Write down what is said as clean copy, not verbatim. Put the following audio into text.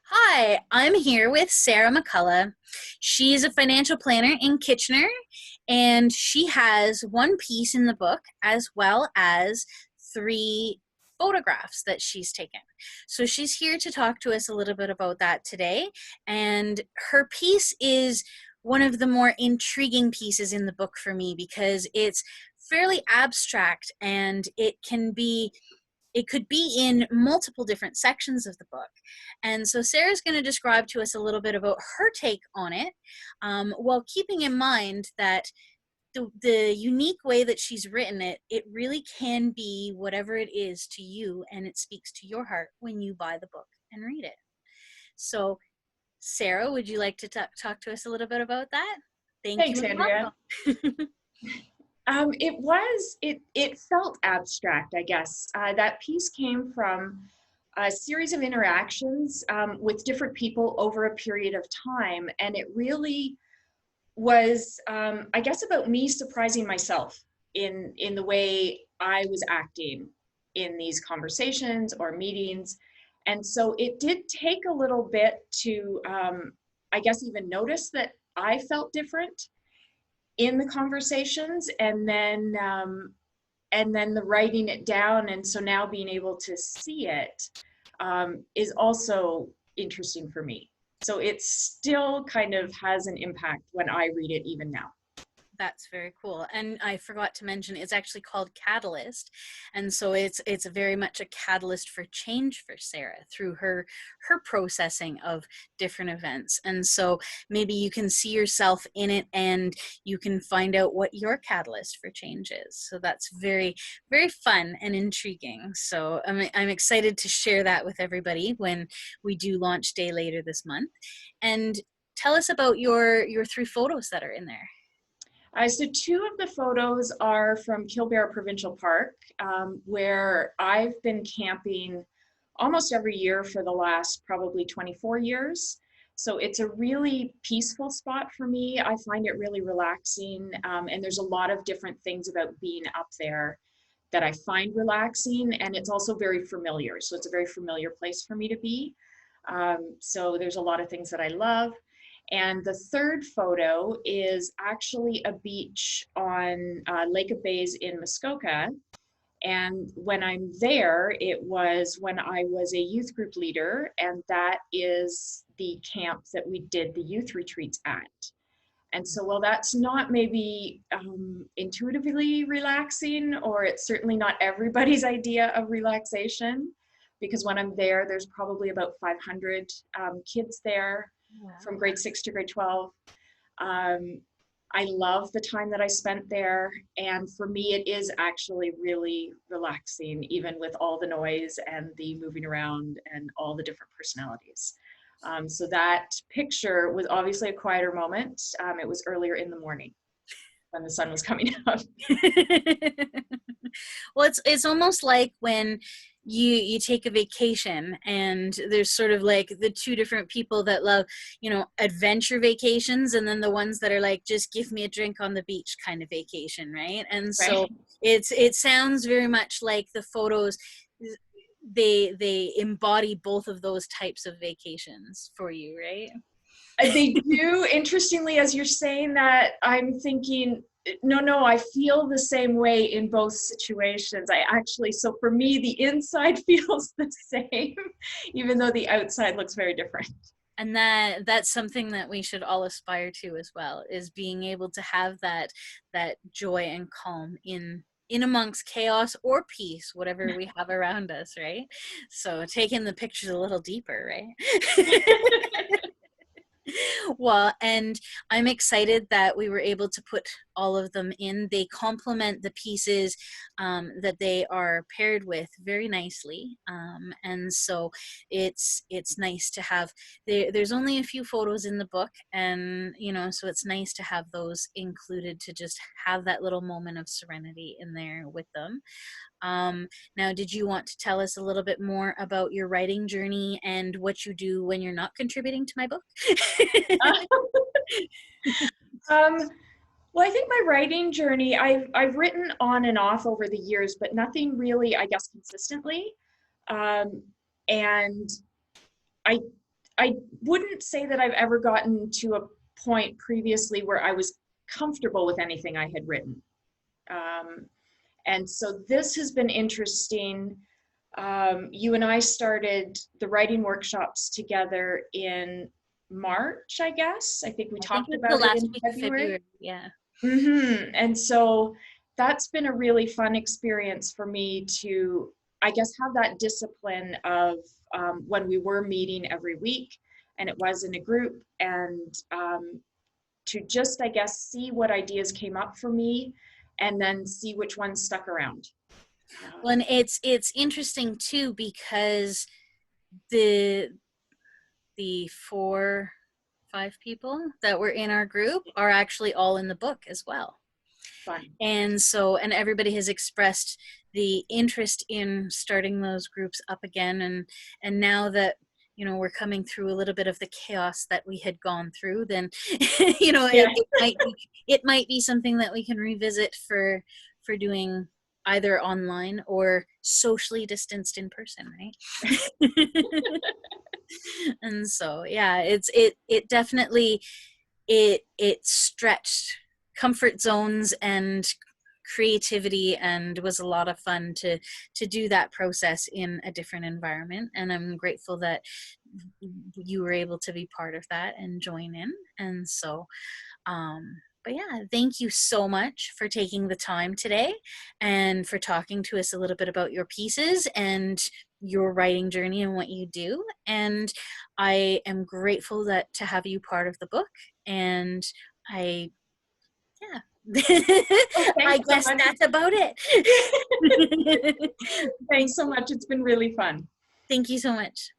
Hi, I'm here with Sara McCullough. She's a financial planner in Kitchener, and she has one piece in the book as well as three photographs that she's taken. So she's here to talk to us a little bit about that today. And her piece is one of the more intriguing pieces in the book for me because it's fairly abstract and it could be in multiple different sections of the book. And so Sara's going to describe to us a little bit about her take on it, while keeping in mind that the unique way that she's written it, it really can be whatever it is to you, and it speaks to your heart when you buy the book and read it. So, Sara, would you like to talk to us a little bit about that? Thank you Thanks, and Andrea. welcome. It felt abstract, I guess. That piece came from a series of interactions with different people over a period of time, and it really was, I guess, about me surprising myself in the way I was acting in these conversations or meetings. And so it did take a little bit to, I guess, even notice that I felt different in the conversations, and then the writing it down, and so now being able to see it is also interesting for me. So it still kind of has an impact when I read it even now. That's very cool. And I forgot to mention it's actually called Catalyst. And so it's very much a catalyst for change for Sara through her processing of different events. And so maybe you can see yourself in it and you can find out what your catalyst for change is. So that's very, very fun and intriguing. So I'm excited to share that with everybody when we do launch day later this month. And tell us about your three photos that are in there. So two of the photos are from Kilbear Provincial Park, where I've been camping almost every year for the last probably 24 years. So it's a really peaceful spot for me. I find it really relaxing, and there's a lot of different things about being up there that I find relaxing, and it's also very familiar. So it's a very familiar place for me to be. So there's a lot of things that I love. And the third photo is actually a beach on Lake of Bays in Muskoka. And when I'm there, it was when I was a youth group leader, and that is the camp that we did the youth retreats at. And so, while that's not maybe intuitively relaxing, or it's certainly not everybody's idea of relaxation, because when I'm there, there's probably about 500 kids there from grade 6 to grade 12. Um, I love the time that I spent there. And for me, it is actually really relaxing, even with all the noise and the moving around and all the different personalities. So that picture was obviously a quieter moment. It was earlier in the morning when the sun was coming up. Well, it's almost like when you take a vacation and there's sort of like the two different people that love, adventure vacations, and then the ones that are like, just give me a drink on the beach kind of vacation, right? And so Right. it sounds very much like the photos, they embody both of those types of vacations for you, right? They do. Interestingly, as you're saying that, I'm thinking, no, I feel the same way in both situations. So for me, the inside feels the same, even though the outside looks very different. And that's something that we should all aspire to as well, is being able to have that joy and calm in amongst chaos or peace, whatever we have around us, right? So taking the pictures a little deeper, right? Well, and I'm excited that we were able to put all of them in. They complement the pieces that they are paired with very nicely, and so it's nice to have. There's only a few photos in the book, and so it's nice to have those included to just have that little moment of serenity in there with them. Now, did you want to tell us a little bit more about your writing journey and what you do when you're not contributing to my book? um, well, I think my writing journey, I've written on and off over the years, but nothing really, I guess, consistently. Um, and I I wouldn't say that I've ever gotten to a point previously where I was comfortable with anything I had written. And so this has been interesting. You and I started the writing workshops together in March, I guess. I think we I think talked it's the about it last in week of February. February. Yeah. And so that's been a really fun experience for me to, I guess, have that discipline of when we were meeting every week and it was in a group, and to just, I guess, see what ideas came up for me and then see which ones stuck around. Well, and it's interesting too, because the the 4, 5 people that were in our group are actually all in the book as well. Fun. And so, and everybody has expressed the interest in starting those groups up again. And now that, you know, we're coming through a little bit of the chaos that we had gone through, then, you know, Yeah. it might be something that we can revisit for doing either online or socially distanced in person, right? And so, yeah, it definitely, it stretched comfort zones and creativity, and was a lot of fun to do that process in a different environment. And I'm grateful that you were able to be part of that and join in. And so, but yeah, thank you so much for taking the time today and for talking to us a little bit about your pieces and your writing journey and what you do. And I am grateful that to have you part of the book. And I, yeah, Oh, I thanks so guess much. that's about it. Thanks so much. It's been really fun. Thank you so much.